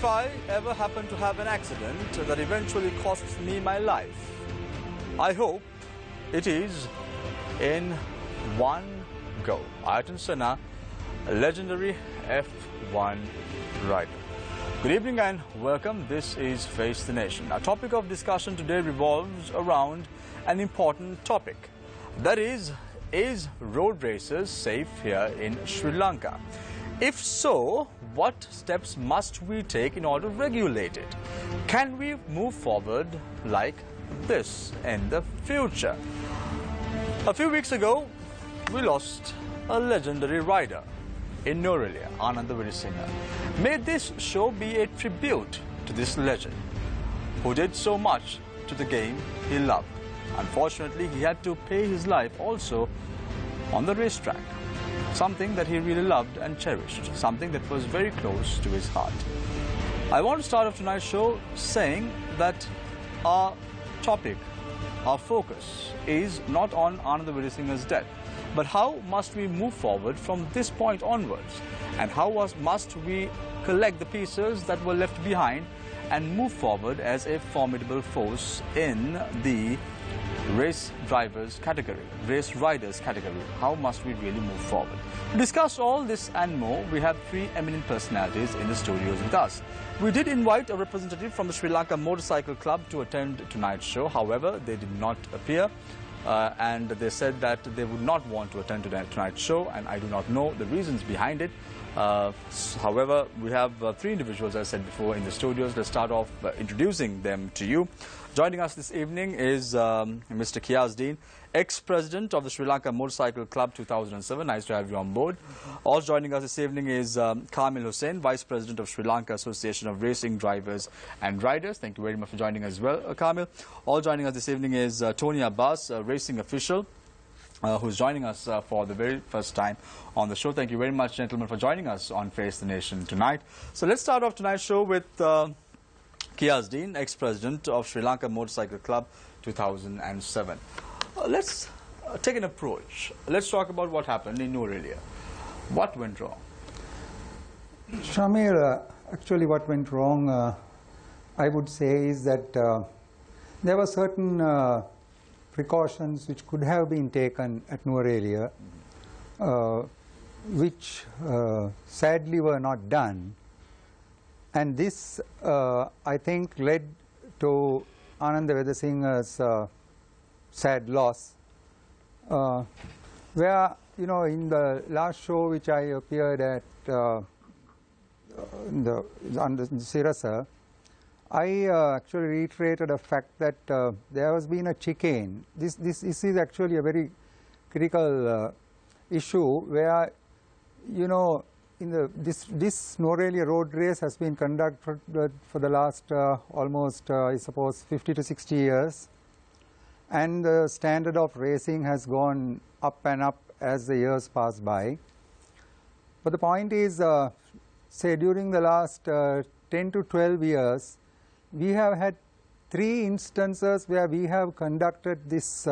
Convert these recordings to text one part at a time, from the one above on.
if I ever happen to have an accident that eventually costs me my life, I hope it is in one go. Ayrton Senna, a legendary F1 rider. Good evening and welcome. This is Face the Nation. Our topic of discussion today revolves around an important topic. That is road races safe here in Sri Lanka? If so, what steps must we take in order to regulate it? Can we move forward like this in the future? A few weeks ago, we lost a legendary rider in Norelia, Ananda Virasinghe. May this show be a tribute to this legend who did so much to the game he loved. Unfortunately, he had to pay his life also on the racetrack. Something that he really loved and cherished, something that was very close to his heart. I want to start off tonight's show saying that our topic, our focus is not on Ananda Virasinghe's death, but how must we move forward from this point onwards, and how must we collect the pieces that were left behind and move forward as a formidable force in the race riders category. How must we really move forward? To discuss all this and more, we have three eminent personalities in the studios with us. We did invite a representative from the Sri Lanka Motorcycle Club to attend tonight's show. However, they did not appear and they said that they would not want to attend tonight's show, and I do not know the reasons behind it. However, we have three individuals, as I said before, in the studios. Let's start off introducing them to you. Joining us this evening is Mr. Kiyazdeen, ex-president of the Sri Lanka Motorcycle Club 2007. Nice to have you on board. Also joining us this evening is Kamil Hussain, vice president of Sri Lanka Association of Racing Drivers and Riders. Thank you very much for joining us as well, Kamil. Also joining us this evening is Tony Abbas, a racing official, who's joining us for the very first time on the show. Thank you very much, gentlemen, for joining us on Face the Nation tonight. So let's start off tonight's show with Kiyazdeen, ex-president of Sri Lanka Motorcycle Club 2007. Let's take an approach. Let's talk about what happened in Norelia. What went wrong? Shamir, actually what went wrong, I would say, is that there were certain precautions which could have been taken at Norelia, which sadly were not done. And this, I think, led to Ananda Virasinghe's sad loss, where, you know, in the last show which I appeared at on the Sirasa, I actually reiterated the fact that there has been a chicane. This is actually a very critical issue where, you know, this Norelia road race has been conducted for the last almost, I suppose, 50 to 60 years. And the standard of racing has gone up and up as the years pass by. But the point is, say, during the last 10 to 12 years, we have had 3 instances where we have conducted this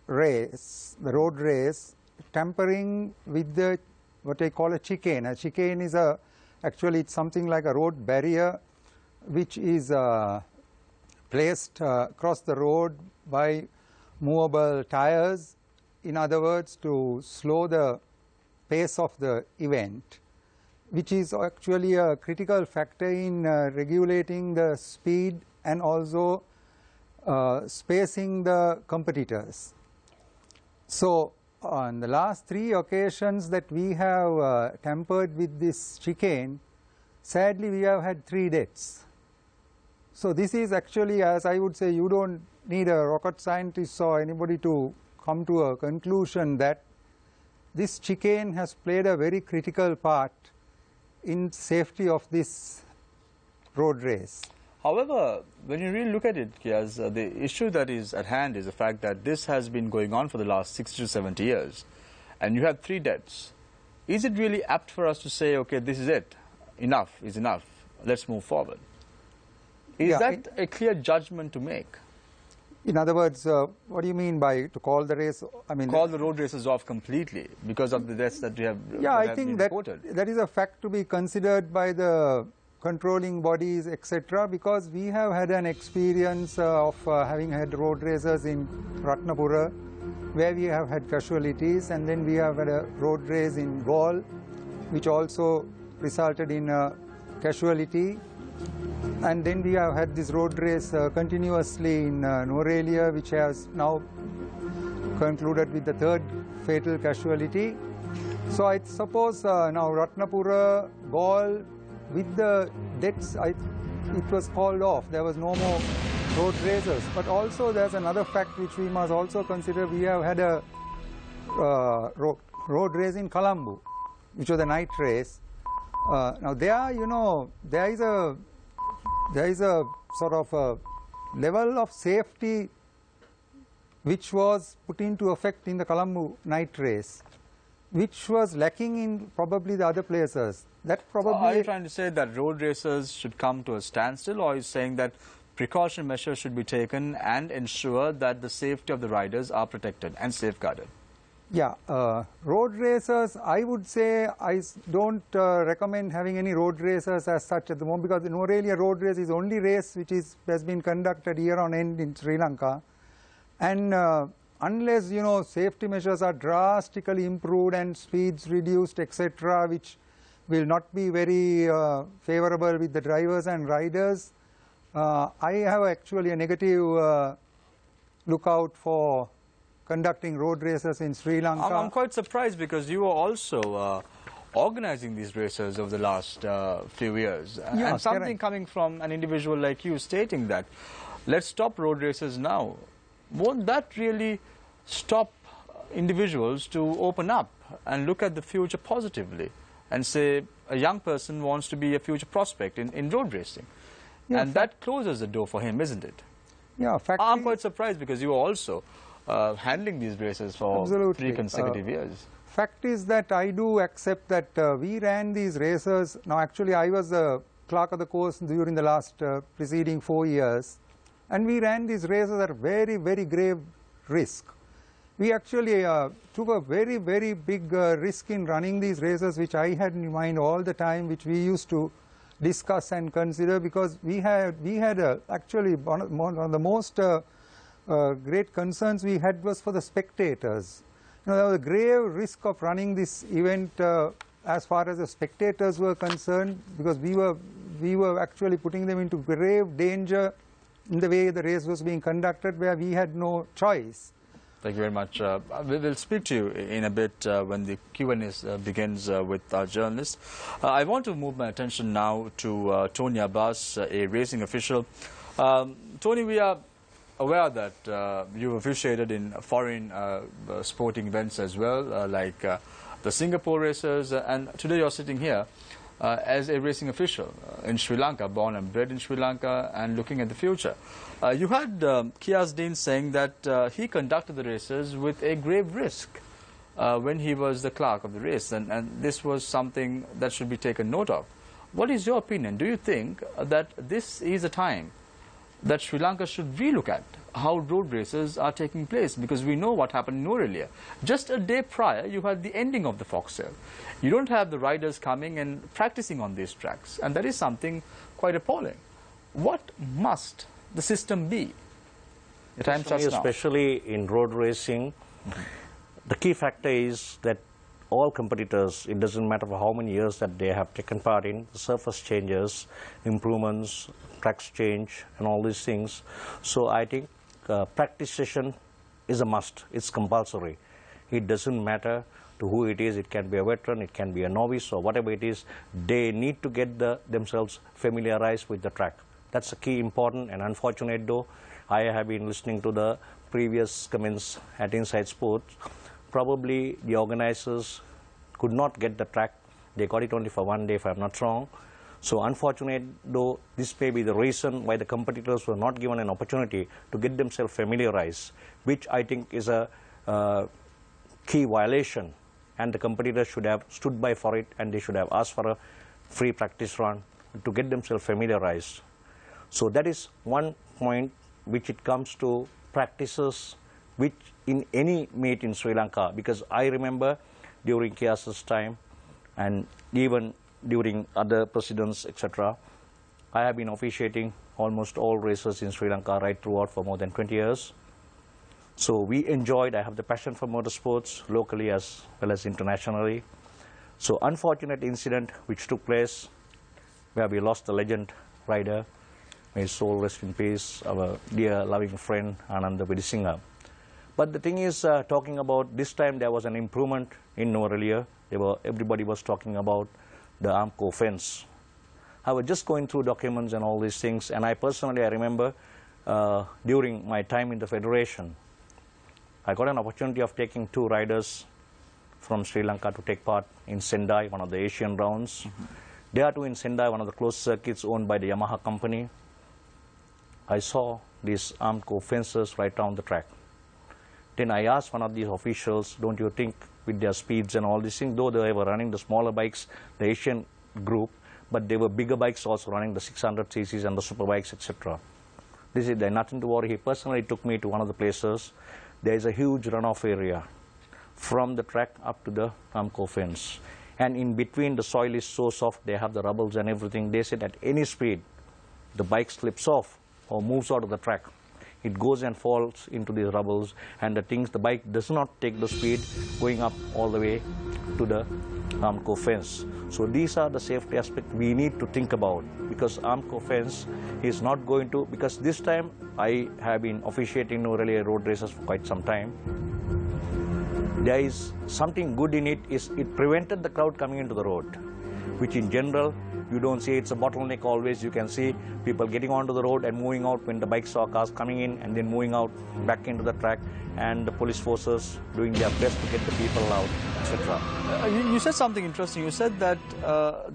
race, the road race, tampering with the what I call a chicane. A chicane is actually it's something like a road barrier which is placed across the road by movable tires, in other words, to slow the pace of the event, which is actually a critical factor in regulating the speed and also spacing the competitors. So on the last 3 occasions that we have tampered with this chicane, sadly we have had 3 deaths. So this is actually, as I would say, you don't need a rocket scientist or anybody to come to a conclusion that this chicane has played a very critical part in safety of this road race. However, when you really look at it, Kiyaz, the issue that is at hand is the fact that this has been going on for the last 60 to 70 years, and you have 3 deaths. Is it really apt for us to say, okay, this is it, enough is enough, let's move forward? Is that a clear judgment to make? In other words, what do you mean by to call the race? I mean, call the road races off completely because of the deaths that we have. Yeah, I think that is a fact to be considered by the controlling bodies, etc., because we have had an experience of having had road races in Ratnapura, where we have had casualties, and then we have had a road race in Gaul, which also resulted in a casualty. And then we have had this road race continuously in Norelia, which has now concluded with the third fatal casualty. So I suppose now Ratnapura, Gaul, with the deaths, it was called off. There was no more road races. But also there's another fact which we must also consider. We have had a road race in Colombo, which was a night race. Now there, you know, there is a sort of a level of safety which was put into effect in the Colombo night race, which was lacking in probably the other places. That probably. Are you trying to say that road racers should come to a standstill, or are you saying that precaution measures should be taken and ensure that the safety of the riders are protected and safeguarded? Yeah, road racers, I would say I don't recommend having any road racers as such at the moment, because the Norelia road race is the only race which has been conducted year on end in Sri Lanka. And unless, you know, safety measures are drastically improved and speeds reduced, etc., which will not be very favorable with the drivers and riders, I have actually a negative lookout for conducting road races in Sri Lanka. I'm quite surprised, because you were also organizing these races over the last few years. Yeah, and something correct. coming from an individual like you stating that, let's stop road races now. Won't that really stop individuals to open up and look at the future positively and say a young person wants to be a future prospect in road racing? Yeah, and that closes the door for him, isn't it? Yeah, I'm quite surprised, because you were also handling these races for Absolutely. 3 consecutive years. Fact is that I do accept that we ran these races. Now actually I was the clerk of the course during the last preceding 4 years, and we ran these races at very, very grave risk. We actually took a very, very big risk in running these races, which I had in mind all the time, which we used to discuss and consider, because we had actually one of the most great concerns we had was for the spectators. You know, there was a grave risk of running this event as far as the spectators were concerned, because we were actually putting them into grave danger in the way the race was being conducted, where we had no choice. Thank you very much. We will speak to you in a bit when the Q&A begins with our journalists. I want to move my attention now to Tony Abbas, a racing official. Tony, we are aware that you've officiated in foreign sporting events as well, like the Singapore races, and today you're sitting here as a racing official in Sri Lanka, born and bred in Sri Lanka, and looking at the future. You had Kiasdeen saying that he conducted the races with a grave risk when he was the clerk of the race, and this was something that should be taken note of. What is your opinion? Do you think that this is a time that Sri Lanka should relook at how road races are taking place? Because we know what happened in Norelia. Just a day prior, you had the ending of the foxtail. You don't have the riders coming and practicing on these tracks, and that is something quite appalling. What must the system be? The time starts now. Especially in road racing, the key factor is that all competitors, it doesn't matter for how many years that they have taken part in, the surface changes, improvements, tracks change, and all these things. So I think practice session is a must. It's compulsory. It doesn't matter to who it is. It can be a veteran, it can be a novice, or whatever it is. They need to get themselves familiarized with the track. That's a key important, and unfortunate though, I have been listening to the previous comments at Inside Sports. Probably the organizers could not get the track. They got it only for 1 day, if I'm not wrong. So unfortunate though, this may be the reason why the competitors were not given an opportunity to get themselves familiarized, which I think is a key violation, and the competitors should have stood by for it, and they should have asked for a free practice run to get themselves familiarized. So that is one point which it comes to practices which in any meet in Sri Lanka, because I remember during Kias's time and even during other presidents, etc., I have been officiating almost all races in Sri Lanka right throughout for more than 20 years. So we enjoyed, I have the passion for motorsports locally as well as internationally. So unfortunate incident which took place where we lost the legend rider, may his soul rest in peace, our dear loving friend Ananda Vidisingha. But the thing is, talking about this time there was an improvement in Norelia. Everybody was talking about the Armco fence. I was just going through documents and all these things, and I remember during my time in the federation, I got an opportunity of taking 2 riders from Sri Lanka to take part in Sendai, one of the Asian rounds. There too in Sendai, one of the closed circuits owned by the Yamaha company, I saw these Armco fences right down the track. Then I asked one of these officials, don't you think with their speeds and all these things, though they were running the smaller bikes, the Asian group, but there were bigger bikes also running the 600 cc's and the super bikes, etc. They said, there's nothing to worry. He personally took me to one of the places. There is a huge runoff area from the track up to the Armco fence. And in between, the soil is so soft, they have the rubbles and everything. They said at any speed, the bike slips off or moves out of the track. It goes and falls into these rubbles, and the bike does not take the speed going up all the way to the Armco fence. So these are the safety aspects we need to think about, because Armco fence is not going to, because this time I have been officiating Norelia road races for quite some time. There is something good in it, is it prevented the crowd coming into the road, which in general you don't see. It's a bottleneck always. You can see people getting onto the road and moving out when the bikes or cars coming in, and then moving out back into the track, and the police forces doing their best to get the people out, etc. You said something interesting. You said that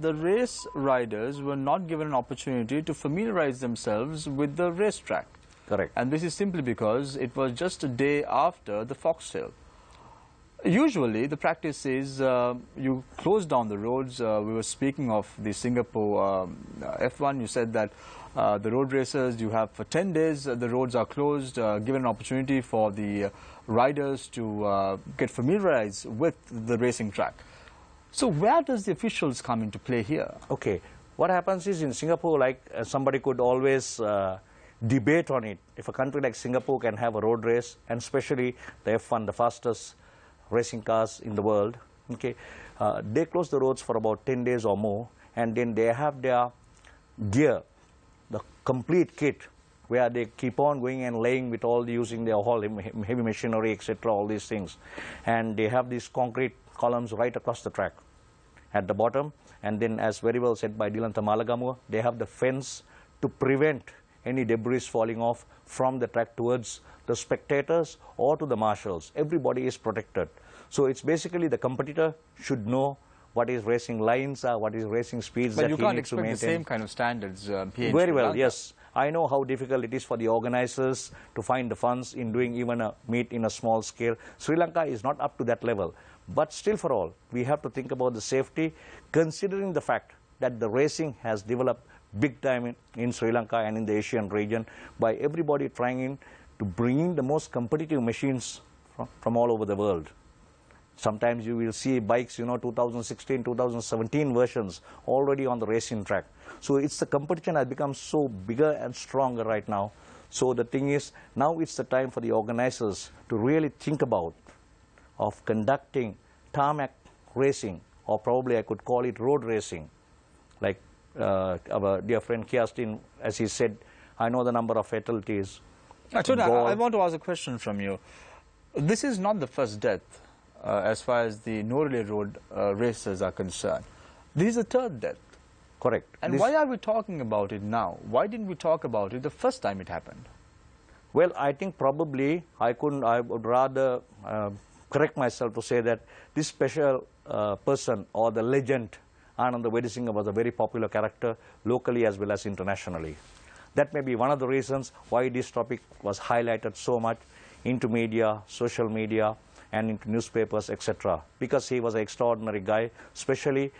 the race riders were not given an opportunity to familiarize themselves with the racetrack. Correct. And this is simply because it was just a day after the foxtail. Usually, the practice is you close down the roads. We were speaking of the Singapore F1. You said that the road racers, you have for 10 days, the roads are closed, given an opportunity for the riders to get familiarized with the racing track. So where does the officials come into play here? Okay. What happens is in Singapore, like somebody could always debate on it. If a country like Singapore can have a road race, and especially the F1, the fastest racing cars in the world, okay, they close the roads for about 10 days or more, and then they have their gear, the complete kit, where they keep on going and laying with all using their whole heavy machinery, etc., all these things. And they have these concrete columns right across the track at the bottom, and then, as very well said by Dilanta Malagamua, they have the fence to prevent any debris falling off from the track towards the spectators or to the marshals. Everybody is protected. So it's basically the competitor should know what his racing lines are, what his racing speeds that he needs to maintain. But you can't expect the same kind of standards here in Very Sri well, Lanka. yes. I know how difficult it is for the organizers to find the funds in doing even a meet in a small scale. Sri Lanka is not up to that level. But still for all, we have to think about the safety, considering the fact that the racing has developed big time in Sri Lanka and in the Asian region by everybody trying to bring in the most competitive machines from all over the world. Sometimes you will see bikes, 2016, 2017 versions already on the racing track. So it's the competition has become so bigger and stronger right now. So the thing is, now it's the time for the organizers to really think about of conducting tarmac racing, or probably I could call it road racing. Like our dear friend Kiastin, as he said, I know the number of fatalities. I want to ask a question from you. This is not the first death as far as the Norelia road races are concerned. This is the third death. Correct. And why are we talking about it now? Why didn't we talk about it the first time it happened? Well, I think probably I would rather correct myself to say that this special person or the legend, Ananda Vidisingha, was a very popular character locally as well as internationally. That may be one of the reasons why this topic was highlighted so much into media, social media, and into newspapers, etc. Because he was an extraordinary guy, especially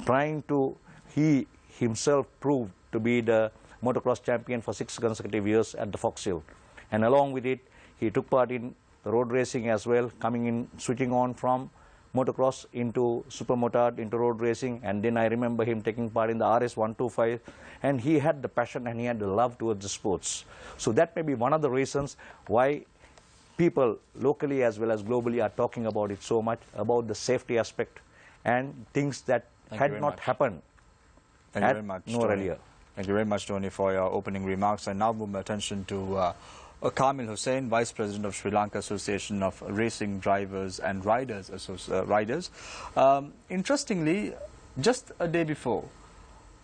trying to, he himself proved to be the motocross champion for 6 consecutive years at the Fox Hill. And along with it, he took part in the road racing as well, coming in, switching on from motocross into supermotard, into road racing, and then I remember him taking part in the RS125, and he had the passion and he had the love towards the sports. So that may be one of the reasons why people locally as well as globally are talking about it so much, about the safety aspect and things that had not happened at no earlier. Thank you very much, Tony, for your opening remarks. And now move my attention to Kamil Hussain, Vice President of Sri Lanka Association of Racing Drivers and Riders. Interestingly, just a day before,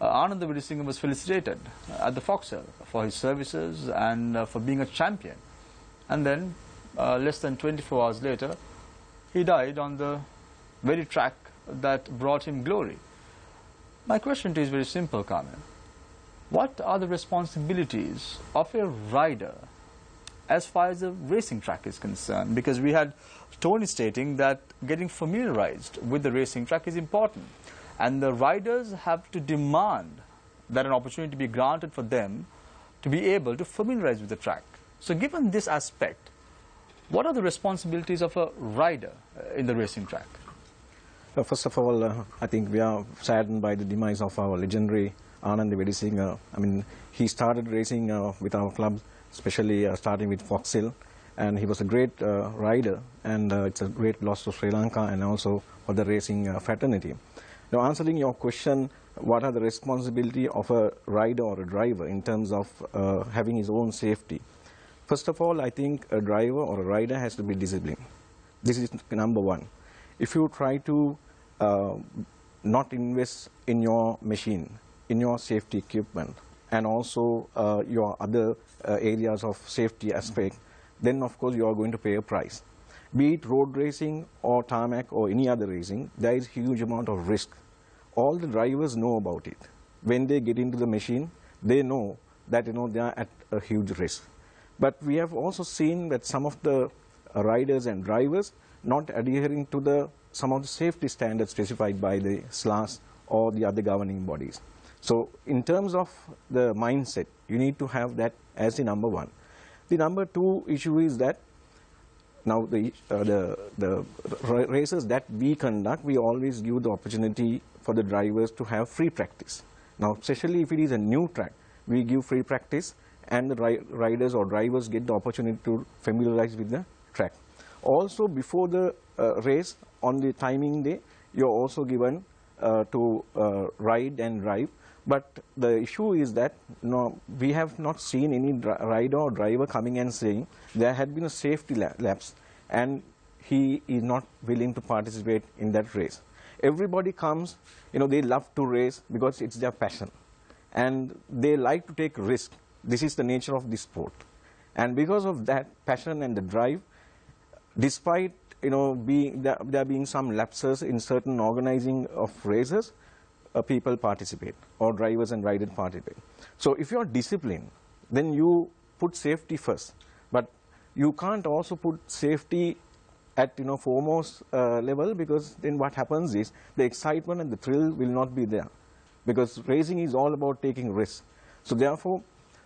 Anand Vidisinghe was felicitated at the Foxhill for his services and for being a champion. And then, less than 24 hours later, he died on the very track that brought him glory. My question to you is very simple, Kamil. What are the responsibilities of a rider as far as the racing track is concerned? Because we had Tony stating that getting familiarized with the racing track is important, and the riders have to demand that an opportunity be granted for them to be able to familiarize with the track. So given this aspect, what are the responsibilities of a rider in the racing track? First of all, I think we are saddened by the demise of our legendary Anand Vidisinghe. I mean, he started racing with our club, especially starting with Foxhill, and he was a great rider, and it's a great loss to Sri Lanka and also for the racing fraternity. Now, answering your question, what are the responsibility of a rider or a driver in terms of having his own safety? First of all, I think a driver or a rider has to be disciplined. This is number one. If you try to not invest in your machine, in your safety equipment, and also your other areas of safety aspect, then of course you are going to pay a price. Be it road racing or tarmac or any other racing, there is huge amount of risk. All the drivers know about it. When they get into the machine, they know that they are at a huge risk. But we have also seen that some of the riders and drivers not adhering to some of the safety standards specified by the SLAS or the other governing bodies. So in terms of the mindset, you need to have that as the number one. The number two issue is that now the races that we conduct, we always give the opportunity for the drivers to have free practice. Now, especially if it is a new track, we give free practice and the riders or drivers get the opportunity to familiarize with the track. Also, before the race, on the timing day, you are also given to ride and drive. But the issue is that we have not seen any rider or driver coming and saying there had been a safety lapse and he is not willing to participate in that race. Everybody comes, they love to race because it's their passion. And they like to take risk. This is the nature of this sport. And because of that passion and the drive, despite there being some lapses in certain organizing of races, people participate, or drivers and riders participate. So if you are disciplined, then you put safety first. But you can't also put safety at foremost level, because then what happens is the excitement and the thrill will not be there, because racing is all about taking risks. So therefore,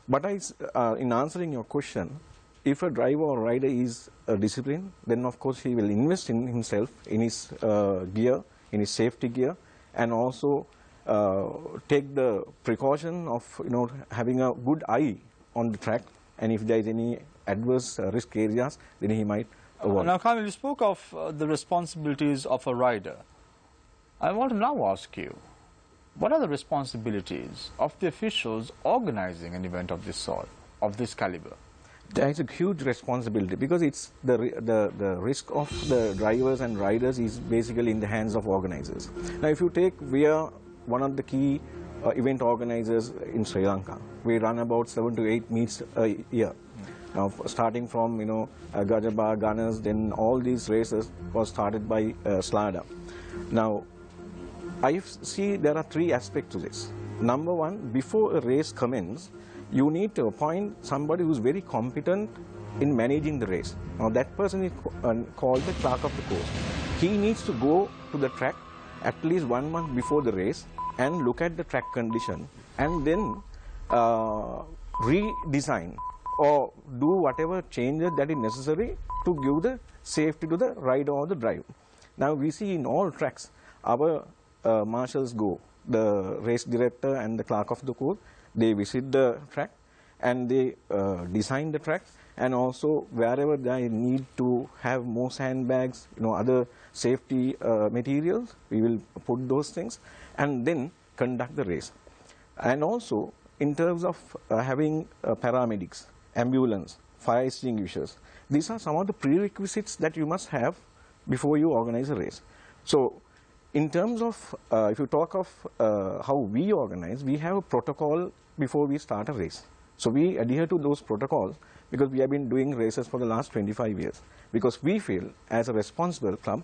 in answering your question, if a driver or rider is disciplined, then of course he will invest in himself, in his gear, in his safety gear, and also take the precaution of having a good eye on the track, and if there is any adverse risk areas, then he might avoid. Now, Kamil, you spoke of the responsibilities of a rider. I want to now ask you, what are the responsibilities of the officials organizing an event of this sort, of this caliber? There is a huge responsibility, because it's the risk of the drivers and riders is basically in the hands of organizers. Now, if you take, we are one of the key event organizers in Sri Lanka. We run about 7 to 8 meets a year. Now, starting from Gajaba, Gunners, then all these races was started by SLADA. Now, I see there are 3 aspects to this. Number one, before a race commences, you need to appoint somebody who is very competent in managing the race. Now, that person is called the clerk of the course. He needs to go to the track at least 1 month before the race and look at the track condition, and then redesign or do whatever changes that is necessary to give the safety to the rider or the driver. Now we see in all tracks, our marshals go, the race director and the clerk of the court, they visit the track and they design the track, and also wherever they need to have more sandbags, other safety materials, we will put those things and then conduct the race. And also in terms of having paramedics, ambulance, fire extinguishers, these are some of the prerequisites that you must have before you organize a race. So in terms of, if you talk of how we organize, we have a protocol before we start a race. So we adhere to those protocols because we have been doing races for the last 25 years. Because we feel, as a responsible club,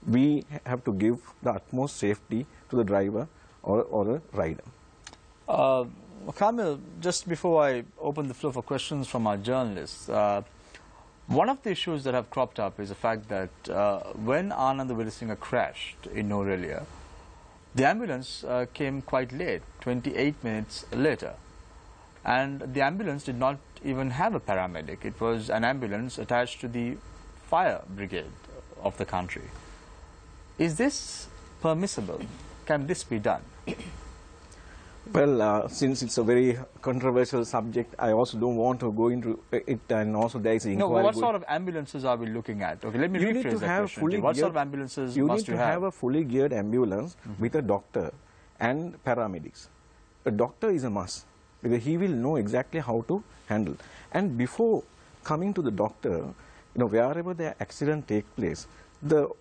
we have to give the utmost safety to the driver or a rider. Kamil, just before I open the floor for questions from our journalists, one of the issues that have cropped up is the fact that when Ananda Vilasinghe crashed in Norelia, the ambulance came quite late, 28 minutes later. And the ambulance did not even have a paramedic. It was an ambulance attached to the fire brigade of the country. Is this permissible? Can this be done? Well, since it's a very controversial subject, I also don't want to go into it, and also there is inquiry. No, what sort of ambulances are we looking at? Okay, let me rephrase that question. What sort of ambulances must you have? You need to have a fully geared ambulance with a doctor and paramedics. A doctor is a must, because he will know exactly how to handle. And before coming to the doctor, wherever the accident takes place, the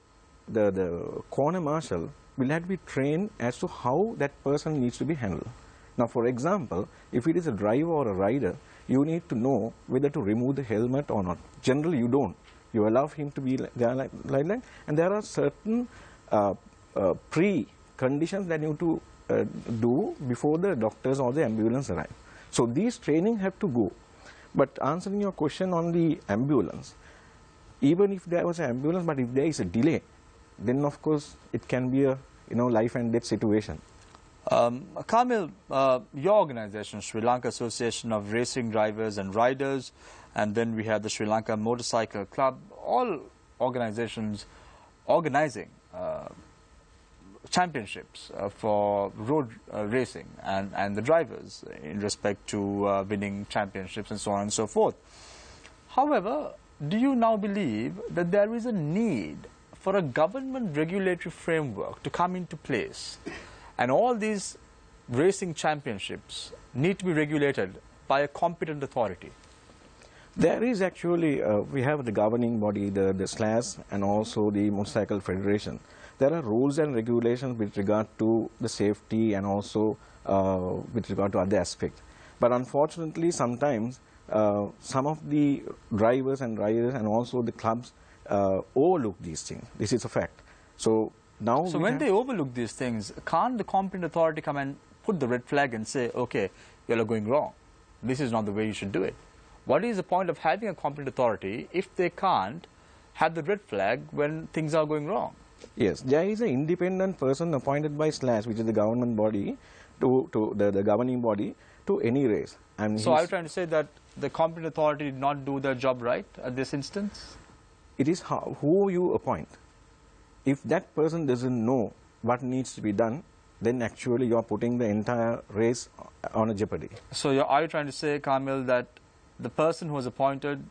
corner marshal will have to be trained as to how that person needs to be handled. Now, for example, if it is a driver or a rider, you need to know whether to remove the helmet or not. Generally, you don't. You allow him to be there like that. And there are certain pre-conditions that you need to do before the doctors or the ambulance arrive. So these training have to go. But answering your question on the ambulance, even if there was an ambulance, but if there is a delay, then of course it can be a life and death situation. Kamil, your organization, Sri Lanka Association of Racing Drivers and Riders, and then we have the Sri Lanka Motorcycle Club, all organizations organizing championships for road racing and the drivers in respect to winning championships and so on and so forth. However, do you now believe that there is a need for a government regulatory framework to come into place, and all these racing championships need to be regulated by a competent authority? There is actually, we have the governing body, the SLAS, and also the Motorcycle Federation. There are rules and regulations with regard to the safety and also with regard to other aspects. But unfortunately, sometimes some of the drivers and riders and also the clubs overlook these things. This is a fact. So now, so when they overlook these things, can't the competent authority come and put the red flag and say, okay, you are going wrong. This is not the way you should do it. What is the point of having a competent authority if they can't have the red flag when things are going wrong? Yes, there is an independent person appointed by SLAS, which is the government body, to the governing body, to any race. And so are you trying to say that the competent authority did not do their job right at this instance? It is who you appoint. If that person doesn't know what needs to be done, then actually you are putting the entire race on a jeopardy. So are you trying to say, Kamil, that the person who was appointed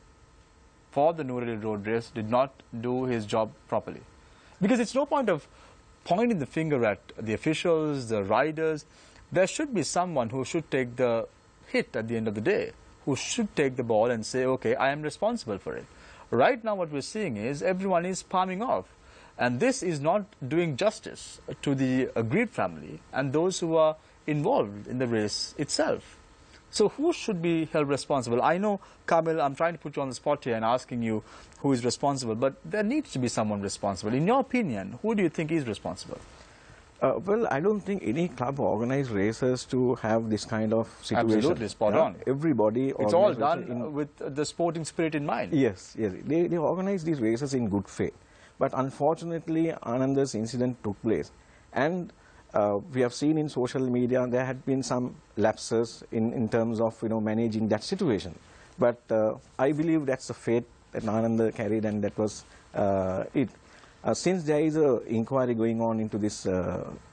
for the Norelia road race did not do his job properly? Because it's no point of pointing the finger at the officials, the riders. There should be someone who should take the hit at the end of the day, who should take the ball and say, okay, I am responsible for it. Right now what we're seeing is everyone is palming off. And this is not doing justice to the aggrieved family and those who are involved in the race itself. So who should be held responsible? I know, Kamil, I'm trying to put you on the spot here and asking you who is responsible, but there needs to be someone responsible. In your opinion, who do you think is responsible? Well, I don't think any club organizes races to have this kind of situation. Absolutely, spot on. Everybody. It's all done with the sporting spirit in mind. Yes, yes. They organize these races in good faith. But unfortunately, Ananda's incident took place. And we have seen in social media there had been some lapses in terms of managing that situation. But I believe that's the fate that Ananda carried, and that was it. Since there is an inquiry going on into this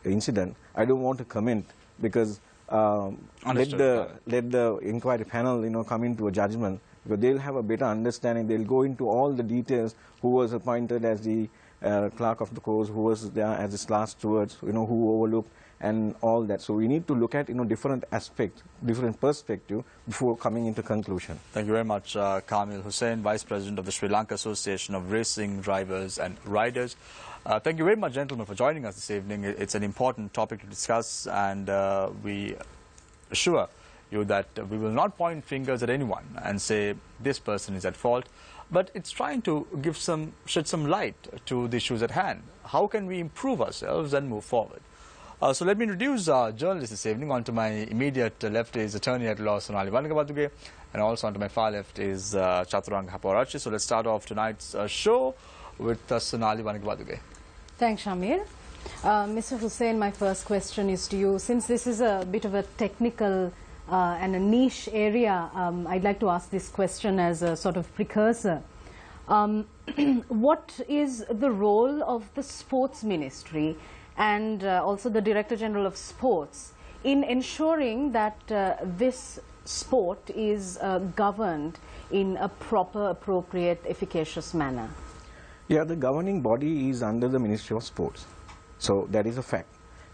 incident, I don't want to comment because let the inquiry panel, come into a judgment, because they'll have a better understanding. They'll go into all the details, who was appointed as the clerk of the course, who was there as the last stewards, who overlooked, and all that. So we need to look at different aspects, different perspective before coming into conclusion. Thank you very much, Kamil Hussain, Vice President of the Sri Lanka Association of Racing Drivers and Riders. Thank you very much, gentlemen, for joining us this evening. It's an important topic to discuss, and we assure you that we will not point fingers at anyone and say this person is at fault, but it's trying to shed some light to the issues at hand. How can we improve ourselves and move forward? So let me introduce our journalist this evening. On to my immediate left is attorney at law Sonali Vanagabaduge, and also on to my far left is Chaturanga Haporachi. So let's start off tonight's show with Sonali Vanagabaduge. Thanks, Shamir. Mr. Hussain, my first question is to you. Since this is a bit of a technical and a niche area, I'd like to ask this question as a sort of precursor. What is the role of the Sports Ministry and also the Director General of Sports in ensuring that this sport is governed in a proper, appropriate, efficacious manner? Yeah, the governing body is under the Ministry of Sports. So that is a fact.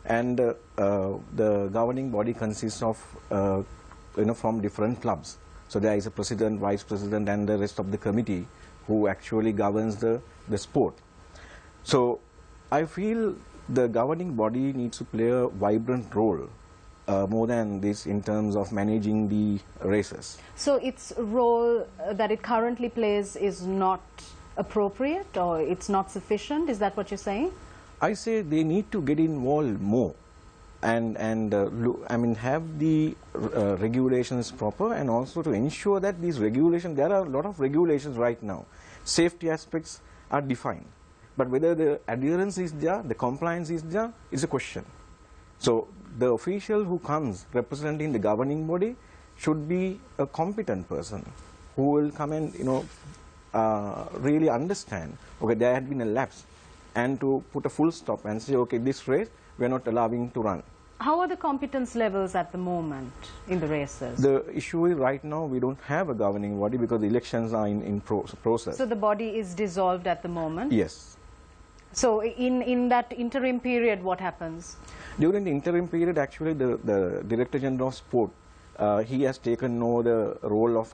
And the governing body consists of, from different clubs. So there is a president, vice president, and the rest of the committee who actually governs the sport. So I feel the governing body needs to play a vibrant role more than this in terms of managing the races. So its role that it currently plays is not appropriate, or it's not sufficient? Is that what you're saying? I say they need to get involved more and have the regulations proper, and also to ensure that these regulations, there are a lot of regulations right now. Safety aspects are defined. But whether the adherence is there, the compliance is there, is a question. So the official who comes representing the governing body should be a competent person who will come and really understand, okay, there had been a lapse, and to put a full stop and say, okay, this race we are not allowing to run. How are the competence levels at the moment in the races? The issue is right now we don't have a governing body because the elections are in process. So the body is dissolved at the moment? Yes. So in that interim period, what happens? During the interim period, actually, the Director General of Sport, he has taken over the role of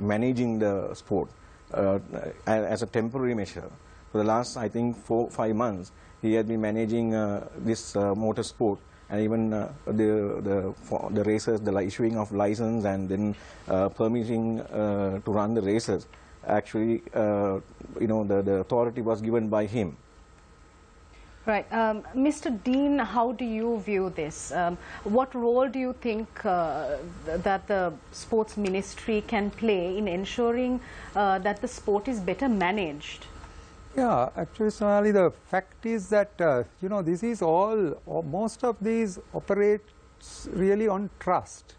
managing the sport as a temporary measure. For the last, I think, 4-5 months, he has been managing this motor sport, and even the races, the issuing of license, and then permitting to run the races. Actually, the authority was given by him. Right. Mr. Dean, how do you view this? What role do you think that the Sports Ministry can play in ensuring that the sport is better managed? Yeah, actually, Sonali, the fact is that, this is most of these operates really on trust,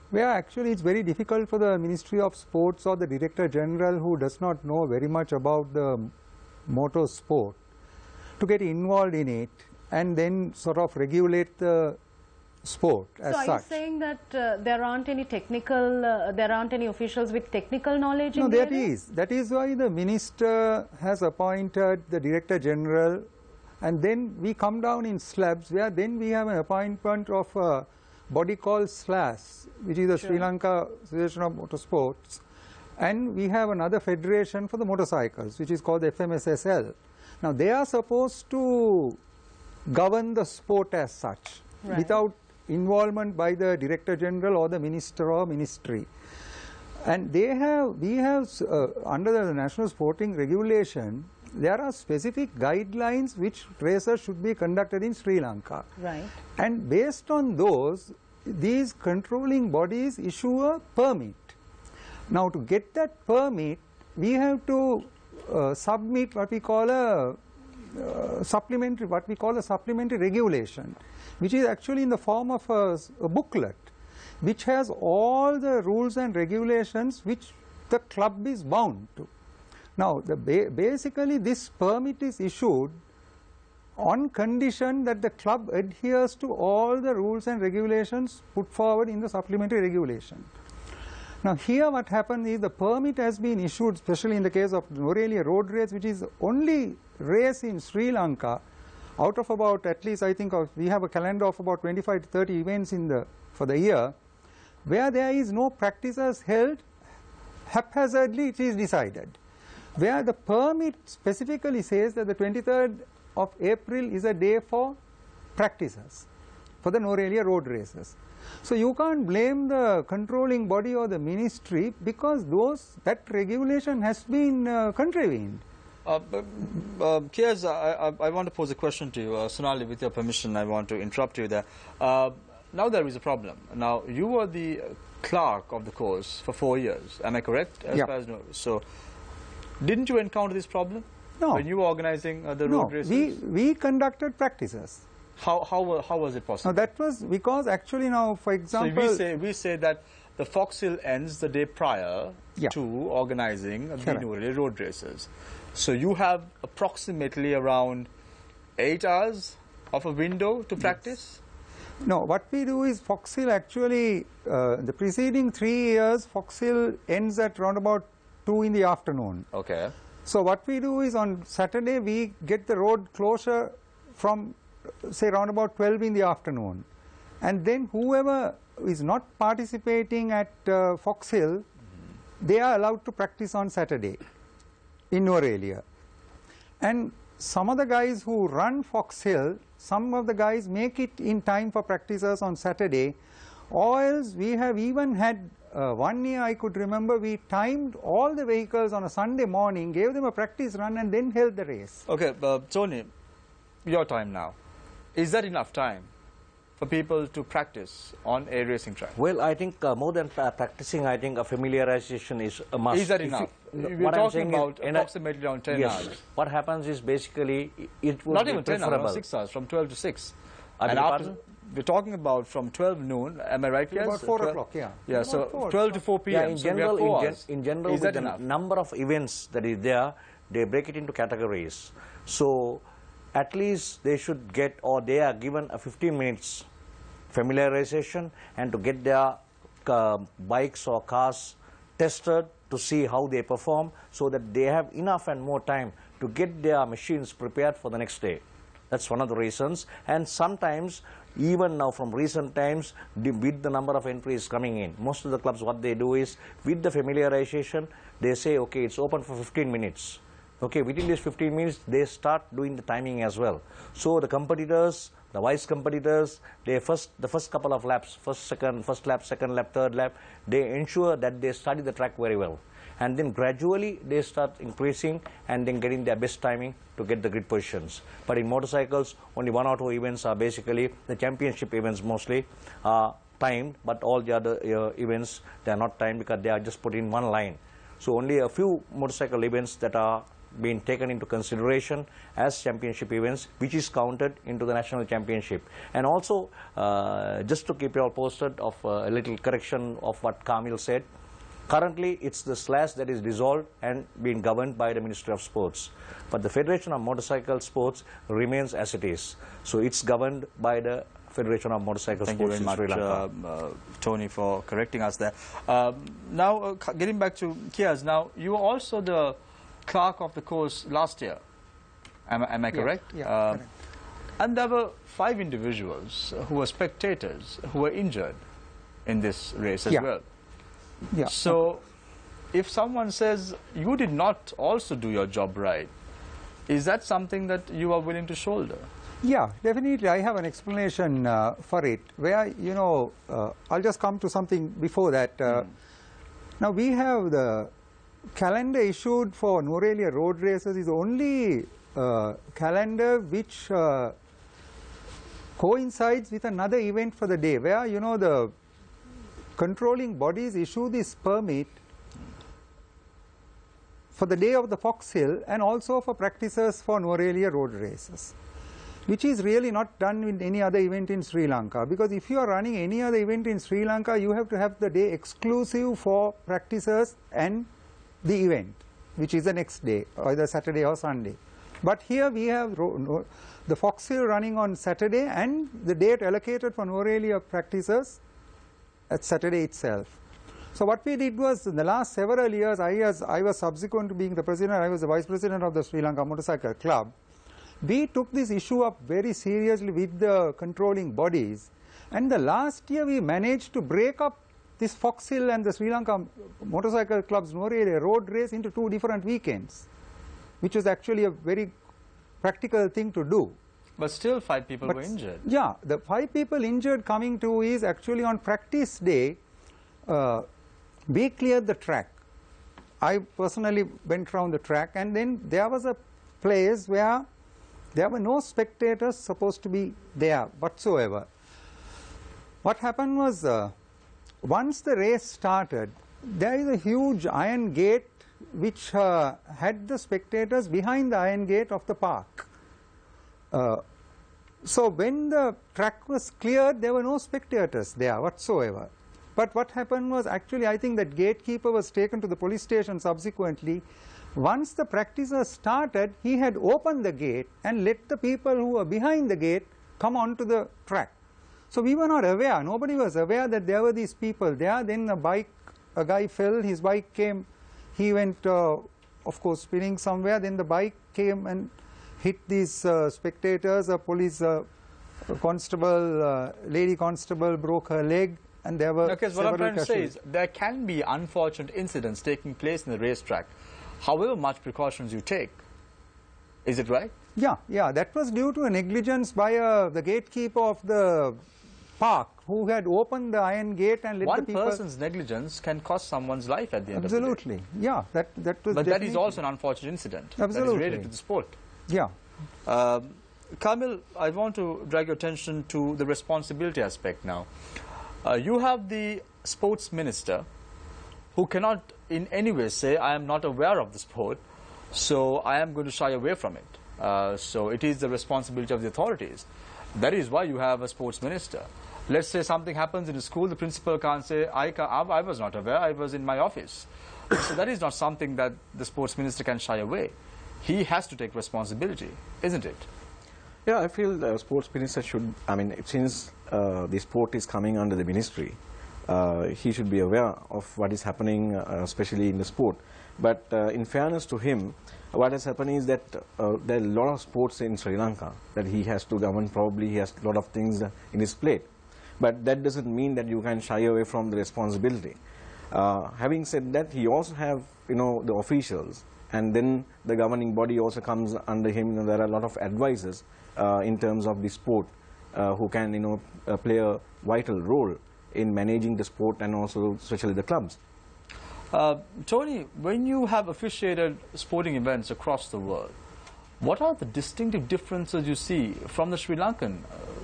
where actually it's very difficult for the Ministry of Sports or the Director General, who does not know very much about the motor sport, to get involved in it and then sort of regulate the sport as such. So are you saying that there aren't any officials with technical knowledge in No, the there is. That is why the Minister has appointed the Director General, and then we come down in slabs, where then we have an appointment of a body called SLAS, which is the Sri Lanka Association of Motorsports, and we have another federation for the motorcycles, which is called the FMSSL. Now, they are supposed to govern the sport as such, without involvement by the Director General or the Minister or Ministry. And we have under the National Sporting Regulation, there are specific guidelines which races should be conducted in Sri Lanka. Right. And based on those, these controlling bodies issue a permit. Now, to get that permit, we have to submit what we call a supplementary regulation, which is actually in the form of a booklet, which has all the rules and regulations which the club is bound to. Now, basically this permit is issued on condition that the club adheres to all the rules and regulations put forward in the supplementary regulation. Now, here what happened is the permit has been issued, especially in the case of Norelia road race, which is the only race in Sri Lanka out of about, at least I think we have a calendar of about 25 to 30 events for the year, where there is no practices held, haphazardly it is decided. Where the permit specifically says that the 23rd of April is a day for practices, for the Norelia road races. So you can't blame the controlling body or the ministry because that regulation has been contravened. Kiaz, I want to pose a question to you. Sonali, with your permission, I want to interrupt you there. Now there is a problem. Now, you were the clerk of the course for 4 years. Am I correct? As far as so, didn't you encounter this problem? No. When you were organizing the road races? We conducted practices. How was it possible? Now that was because actually now, for example... So we say that the Foxhill ends the day prior to organizing the Norelia road races. So you have approximately around 8 hours of a window to practice? No, what we do is Foxhill actually, the preceding 3 years, Foxhill ends at around about 2 in the afternoon. Okay. So what we do is on Saturday we get the road closure from say around about 12 in the afternoon, and then whoever is not participating at Foxhill, they are allowed to practice on Saturday in Norelia. And some of the guys who run Foxhill, some of the guys make it in time for practices on Saturday, or else we have even had 1 year I could remember we timed all the vehicles on a Sunday morning, gave them a practice run and then held the race. Okay, Tony, your time now. Is that enough time for people to practice on a racing track? Well, I think more than practicing, I think a familiarization is a must. Is that enough? We're talking about approximately around 10 hours. What happens is basically it would not be even 10 hours, 6 hours, from 12 to 6. And after, we're talking about from 12 noon, am I right? Yes? About 4 o'clock, yeah. Yeah, so 12 to 4 p.m. Yeah, in general, is with that enough? Number of events that is there, they break it into categories. So at least they should get, or they are given a 15 minutes familiarization and to get their bikes or cars tested to see how they perform, so that they have enough and more time to get their machines prepared for the next day. That's one of the reasons. And sometimes, even now from recent times, with the number of entries coming in, most of the clubs, what they do is, with the familiarization, they say, okay, it's open for 15 minutes. Okay, within these 15 minutes, they start doing the timing as well. So the competitors, the vice competitors, the first couple of laps, first lap, second lap, third lap, they ensure that they study the track very well. And then gradually they start increasing and then getting their best timing to get the grid positions. But in motorcycles, only 1 or 2 events are basically, the championship events mostly are timed, but all the other events, they are not timed because they are just put in one line. So only a few motorcycle events that are being taken into consideration as championship events, which is counted into the national championship. And also, just to keep you all posted of a little correction of what Kamil said, currently it's the SLAS that is dissolved and being governed by the Ministry of Sports. But the Federation of Motorcycle Sports remains as it is. So it's governed by the Federation of Motorcycle Sports in Sri Lanka. Thank you very much, Tony, for correcting us there. Now, getting back to Kiaz, now you were also the clerk of the course last year. Am I correct? Yeah, correct. And there were 5 individuals who were spectators who were injured in this race as well. Yeah. So, if someone says you did not also do your job right, is that something that you are willing to shoulder? Yeah, definitely. I have an explanation for it, where, you know, I'll just come to something before that. Now, we have the calendar issued for Norelia road races is only calendar which coincides with another event for the day, where, you know, the controlling bodies issue this permit for the day of the Foxhill and also for practices for Norelia road races, which is really not done with any other event in Sri Lanka. Because if you are running any other event in Sri Lanka, you have to have the day exclusive for practices and the event. which is the next day, either Saturday or Sunday. But here we have the Foxhill running on Saturday and the date allocated for Norelia practices at Saturday itself. So what we did was, in the last several years, I was subsequent to being the president, I was the vice president of the Sri Lanka Motorcycle Club. We took this issue up very seriously with the controlling bodies, and the last year we managed to break up this Foxhill and the Sri Lanka Motorcycle Club's Norelia road race into 2 different weekends, which was actually a very practical thing to do. But still 5 people were injured. Yeah, the 5 people injured coming to is actually on practice day, we cleared the track. I personally went around the track, and then there was a place where there were no spectators supposed to be there whatsoever. What happened was, once the race started, there is a huge iron gate which had the spectators behind the iron gate of the park. So when the track was cleared, there were no spectators there whatsoever. But what happened was, actually I think that gatekeeper was taken to the police station subsequently. Once the practices started, he had opened the gate and let the people who were behind the gate come onto the track. So we were not aware, nobody was aware that there were these people there. Then a guy fell, his bike came, he went of course spinning somewhere, then the bike came and hit these spectators. A police constable, lady constable broke her leg, and there were because what I'm trying to say is, there can be unfortunate incidents taking place in the racetrack, however much precautions you take. Is it right? Yeah, yeah, that was due to a negligence by the gatekeeper of the park, who had opened the iron gate and let the people... One person's negligence can cost someone's life at the end Absolutely. of the day. Yeah, that was But that is also an unfortunate incident. Absolutely. That is related to the sport. Yeah. Kamil, I want to drag your attention to the responsibility aspect now. You have the sports minister who cannot in any way say, I am not aware of the sport, so I am going to shy away from it. So it is the responsibility of the authorities. That is why you have a sports minister. Let's say something happens in a school, the principal can't say, I was not aware, I was in my office. So that is not something that the sports minister can shy away. He has to take responsibility, isn't it? Yeah, I feel the sports minister should, I mean, since the sport is coming under the ministry, he should be aware of what is happening, especially in the sport. But in fairness to him, what has happened is that there are a lot of sports in Sri Lanka that he has to govern. Probably he has a lot of things in his plate. But that doesn't mean that you can shy away from the responsibility. Having said that, he also have, the officials, and then the governing body also comes under him. There are a lot of advisors in terms of the sport who can, play a vital role in managing the sport and also especially the clubs. Tony, when you have officiated sporting events across the world, what are the distinctive differences you see from the Sri Lankan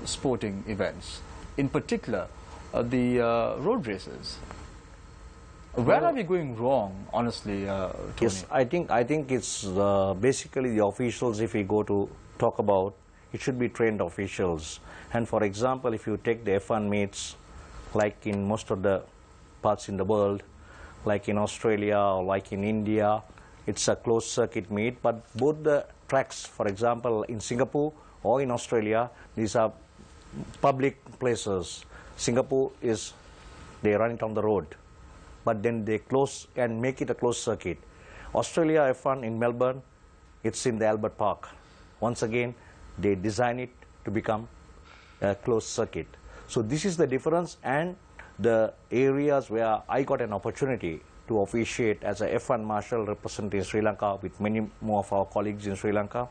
sporting events, in particular the road races? Where are we going wrong, honestly, Tony? Yes, I think it's basically the officials. If we go to talk about, it should be trained officials. And for example, if you take the F1 meets, like in most of the parts in the world, like in Australia or like in India, it's a closed circuit meet. But both the tracks, for example, in Singapore or in Australia, these are public places. Singapore is, they run it on the road, but then they close and make it a closed circuit. Australia F1 in Melbourne, it's in the Albert Park. Once again, they design it to become a closed circuit. So this is the difference, and the areas where I got an opportunity to officiate as a F1 marshal representing Sri Lanka with many more of our colleagues in Sri Lanka.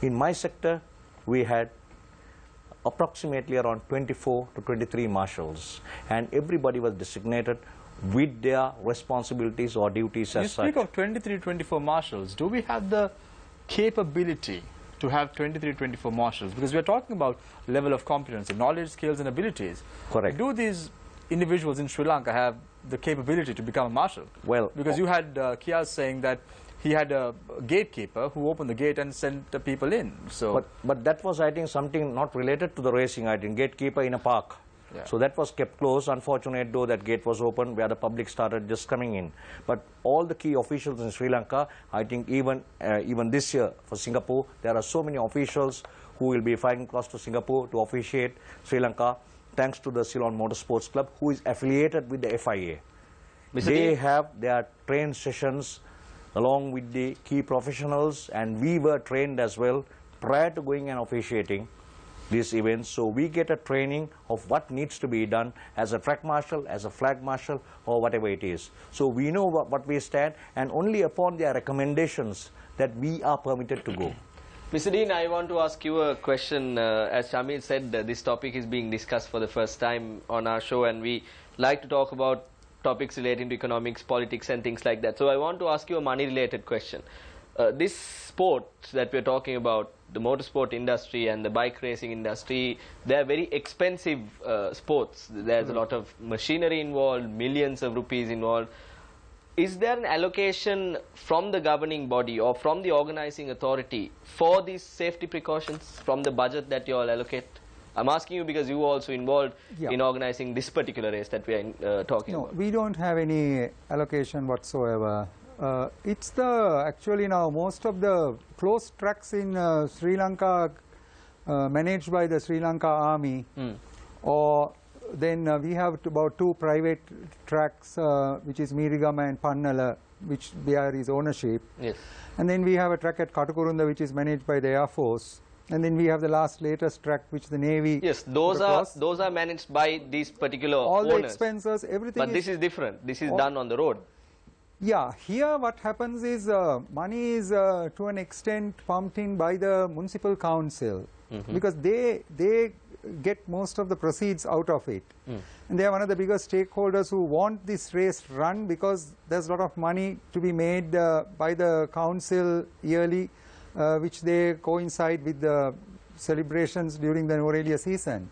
In my sector, we had approximately around 24 to 23 marshals, and everybody was designated with their responsibilities or duties as such. You speak of 23, 24 marshals. Do we have the capability to have 23, 24 marshals? Because we are talking about level of competence, knowledge, skills, and abilities. Correct. Do these individuals in Sri Lanka have the capability to become a marshal? Well, because you had Kiaz saying that he had a gatekeeper who opened the gate and sent the people in. So, but that was, I think, something not related to the racing. I think gatekeeper in a park. Yeah. So that was kept closed. Unfortunate though, that gate was open where the public started just coming in. But all the key officials in Sri Lanka, I think even this year for Singapore, there are so many officials who will be flying across to Singapore to officiate Sri Lanka, thanks to the Ceylon Motorsports Club, who is affiliated with the FIA. They have their train sessions along with the key professionals, and we were trained as well prior to going and officiating these events. So we get a training of what needs to be done as a track marshal, as a flag marshal, or whatever it is. So we know what we stand, and only upon their recommendations that we are permitted to go. Mr. Dean, I want to ask you a question. As Shamil said, this topic is being discussed for the first time on our show, and we like to talk about topics relating to economics, politics and things like that. So I want to ask you a money-related question. This sport that we're talking about, the motorsport industry and the bike racing industry, they are very expensive sports. There's a lot of machinery involved, millions of rupees involved. Is there an allocation from the governing body or from the organizing authority for these safety precautions from the budget that you all allocate? I'm asking you because you were also involved in organizing this particular race that we are talking about. No, we don't have any allocation whatsoever. It's the, actually now most of the closed tracks in Sri Lanka managed by the Sri Lanka Army, or then we have about 2 private tracks, which is Mirigama and Pannala, which there is ownership. Yes. And then we have a track at Katakurunda, which is managed by the Air Force. And then we have the latest track, which the Navy. Yes, those are managed by these particular all owners. the expenses, everything. But this is different. This is done on the road. Yeah, here what happens is money is to an extent pumped in by the municipal council, because they get most of the proceeds out of it. And they are one of the biggest stakeholders who want this race run, because there's a lot of money to be made by the council yearly, which they coincide with the celebrations during the Norelia season.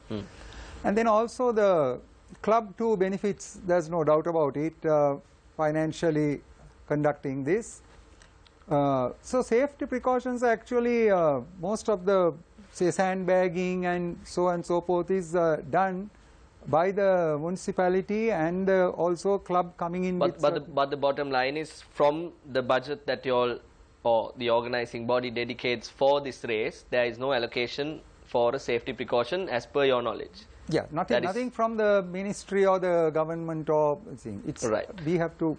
And then also the club too benefits, there's no doubt about it, financially conducting this. So safety precautions are actually most of the, say, sandbagging and so forth is done by the municipality and also club coming in. But the bottom line is, from the budget that you all or the organizing body dedicates for this race, there is no allocation for a safety precaution as per your knowledge. Yeah, nothing from the ministry or the government or thing. It's right. We have to.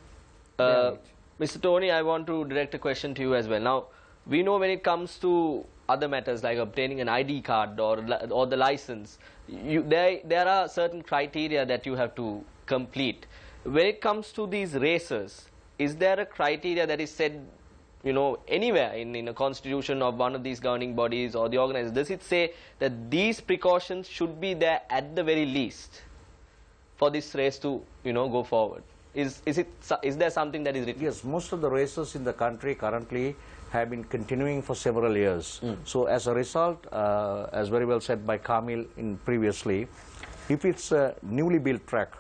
Mr. Tony, I want to direct a question to you as well. Now, we know when it comes to other matters like obtaining an ID card or the license, there are certain criteria that you have to complete. When it comes to these races, is there a criteria that is set, you know, anywhere in a constitution of one of these governing bodies or the organizers? Does it say that these precautions should be there at the very least for this race to, you know, go forward? Is there something that is written? Yes, most of the races in the country currently have been continuing for several years. So as a result, as very well said by Kamil previously, if it's a newly built track,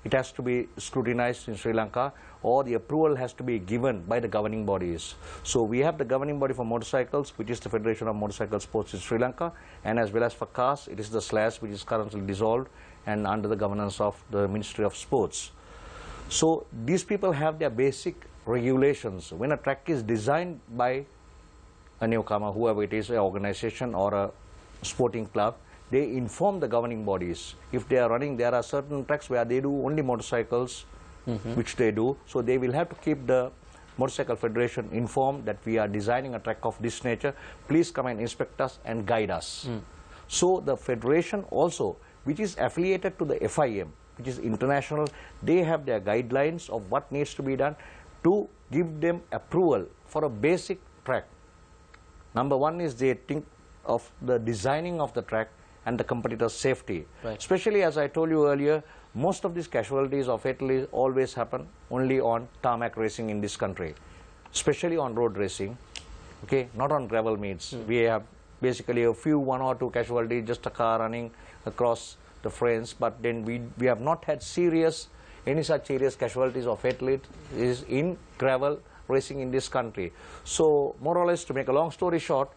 it has to be scrutinized in Sri Lanka, or the approval has to be given by the governing bodies. So we have the governing body for motorcycles, which is the Federation of Motorcycle Sports in Sri Lanka, and as well as for cars, it is the SLAS, which is currently dissolved and under the governance of the Ministry of Sports. So these people have their basic regulations. When a track is designed by a newcomer, whoever it is, an organization or a sporting club, they inform the governing bodies. If they are running, there are certain tracks where they do only motorcycles, which they do. So they will have to keep the Motorcycle Federation informed that we are designing a track of this nature. Please come and inspect us and guide us. So the Federation also, which is affiliated to the FIM, which is international, they have their guidelines of what needs to be done to give them approval for a basic track. Number one is they think of the designing of the track and the competitor's safety. Right. Especially, as I told you earlier, most of these casualties or fatalities always happen only on tarmac racing in this country, especially on road racing, okay, not on gravel meets. We have basically a few, 1 or 2 casualties, just a car running across the frames, but then we have not had any such serious casualties or fatalities in gravel racing in this country. So more or less, to make a long story short,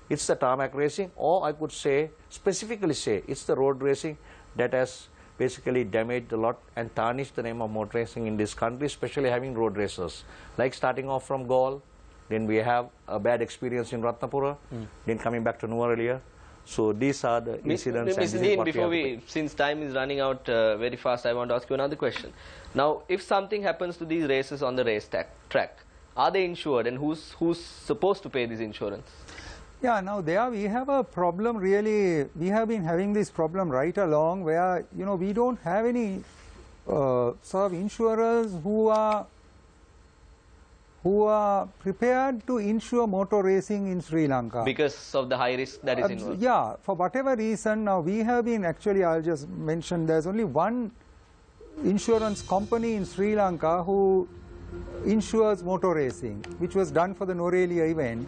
it's the tarmac racing, or I could say, specifically say, it's the road racing that has basically damaged a lot and tarnished the name of motor racing in this country, especially having road races. Like starting off from Gaul, then we have a bad experience in Ratnapura, then coming back to Nuwara. So these are the incidents. Mr. Dean, before since time is running out very fast, I want to ask you another question. Now, if something happens to these races on the race track, are they insured, and who's supposed to pay this insurance? Yeah, now there we have a problem really. We have been having this problem right along where, you know, we don't have any sort of insurers who are prepared to insure motor racing in Sri Lanka. Because of the high risk that is involved? Yeah, for whatever reason, now we have been actually, I'll just mention, there's only one insurance company in Sri Lanka who insures motor racing, which was done for the Norelia event.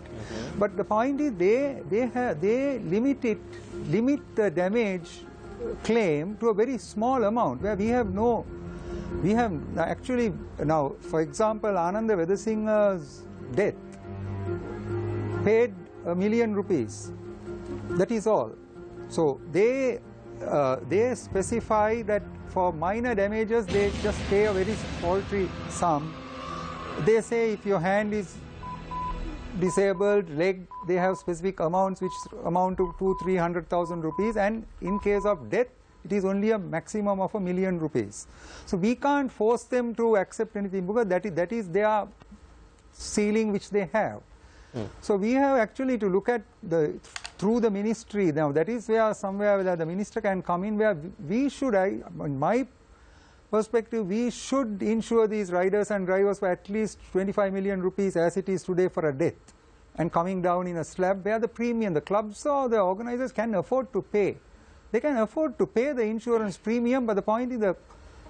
But the point is they limit the damage claim to a very small amount, where we have actually now, for example, Ananda Vedasinghe's death paid ₹1 million. That is all. So they specify that for minor damages they just pay a very paltry sum. They say if your hand is disabled, leg, they have specific amounts which amount to 200,000-300,000 rupees, and in case of death it is only a maximum of ₹1 million. So we can't force them to accept anything because that is their ceiling which they have. So we have actually to look at through the ministry. Now that is where somewhere where the minister can come in, where we should, in my perspective, we should insure these riders and drivers for at least ₹25 million as it is today for a death, and coming down in a slab where the premium, the clubs or the organizers can afford to pay. They can afford to pay the insurance premium, but the point is the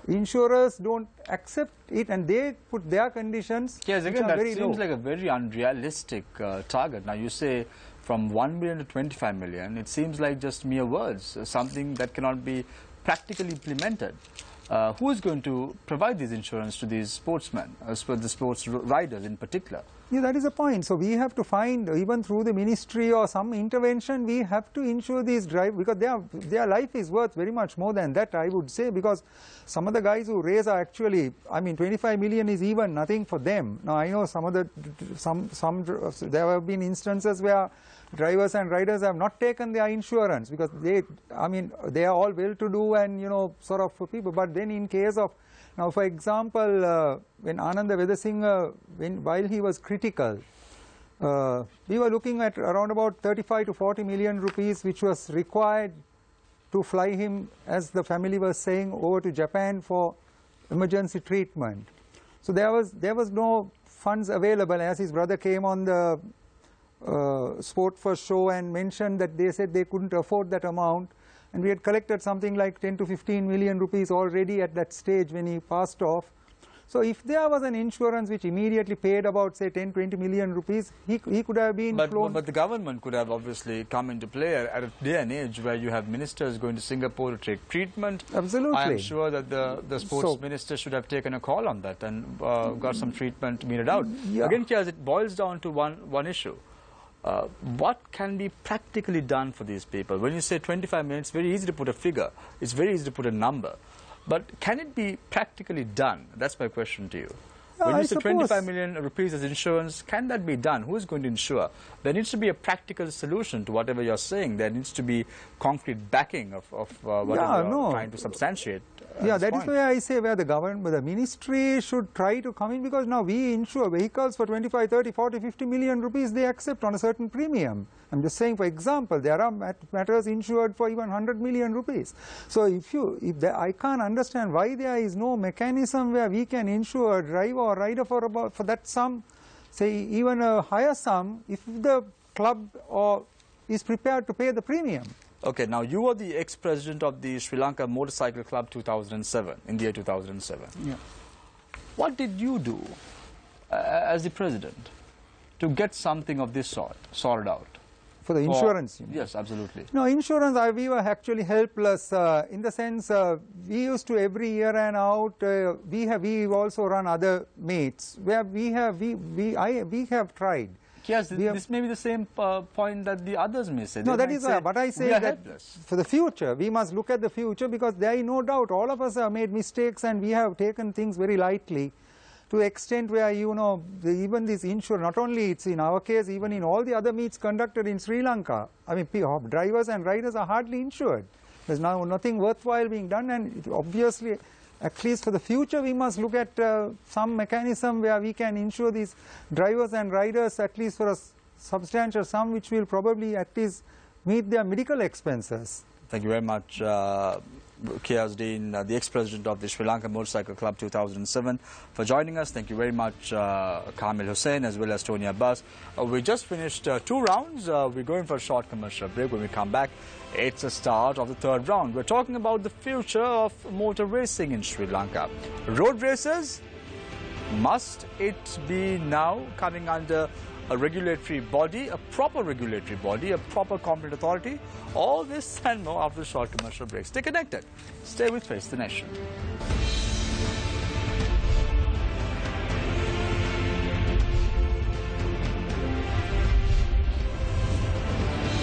insurers don't accept it and they put their conditions. Yes, again, that seems low. like a very unrealistic target. Now you say from 1 million to 25 million, it seems like just mere words, something that cannot be practically implemented. Who is going to provide this insurance to these sportsmen, the sports riders in particular? Yeah, that is the point. So we have to find, even through the ministry or some intervention, we have to insure these drivers, because their life is worth very much more than that, I would say, because some of the guys who race are actually, I mean, 25 million is even nothing for them. Now I know there have been instances where drivers and riders have not taken their insurance because they are all well-to-do and, you know, sort of people. But then in case of, now for example, when Ananda Vedasinghe, while he was critical, we were looking at around about 35 to 40 million rupees, which was required to fly him, as the family was saying, over to Japan for emergency treatment. So there was no funds available, as his brother came on the Sport First show and mentioned that they said they couldn't afford that amount, and we had collected something like 10 to 15 million rupees already at that stage when he passed off. So if there was an insurance which immediately paid about, say, 10, 20 million rupees, he could have been flown. But the government could have obviously come into play at a day and age where you have ministers going to Singapore to take treatment. Absolutely. I am sure that the sports minister should have taken a call on that and got some treatment meted out. Yeah. Again, Kiaz, it boils down to one issue. What can be practically done for these people? When you say 25 million, it's very easy to put a figure. It's very easy to put a number. But can it be practically done? That's my question to you. When you say 25 million rupees as insurance, can that be done? Who is going to insure? There needs to be a practical solution to whatever you're saying. There needs to be concrete backing of whatever you're trying to substantiate. Yeah, that is why I say where the government, the ministry should try to come in, because now we insure vehicles for 25, 30, 40, 50 million rupees they accept on a certain premium. I'm just saying, for example, there are matters insured for even 100 million rupees. So I can't understand why there is no mechanism where we can insure a driver or rider for that sum, say even a higher sum, if the club is prepared to pay the premium. Okay, now you were the ex-president of the Sri Lanka Motorcycle Club 2007, in the year 2007. Yeah. What did you do as the president to get something of this sort sorted out? For the insurance? Yes, absolutely. No, insurance, we were actually helpless in the sense we used to every year and out, we also run other meets where we have tried. Yes, this may be the same point that the others may say. No, They that might is say, what I say, we are that helpless. for the future, we must look at the future, because there is no doubt all of us have made mistakes and we have taken things very lightly, to the extent where, you know, even this insurance, not only it's in our case, even in all the other meets conducted in Sri Lanka, I mean, drivers and riders are hardly insured. There's now nothing worthwhile being done, and obviously, at least for the future, we must look at some mechanism where we can insure these drivers and riders at least for a substantial sum, which will probably at least meet their medical expenses. Thank you very much, Kiasdeen, the ex-president of the Sri Lanka Motorcycle Club 2007, for joining us. Thank you very much, Kamil Hussain, as well as Tony Abbas. We just finished 2 rounds. We're going for a short commercial break. When we come back, it's the start of the 3rd round. We're talking about the future of motor racing in Sri Lanka. Road races, must it be now coming under a regulatory body, a proper regulatory body, a proper competent authority? All this and more after a short commercial break. Stay connected. Stay with Face the Nation.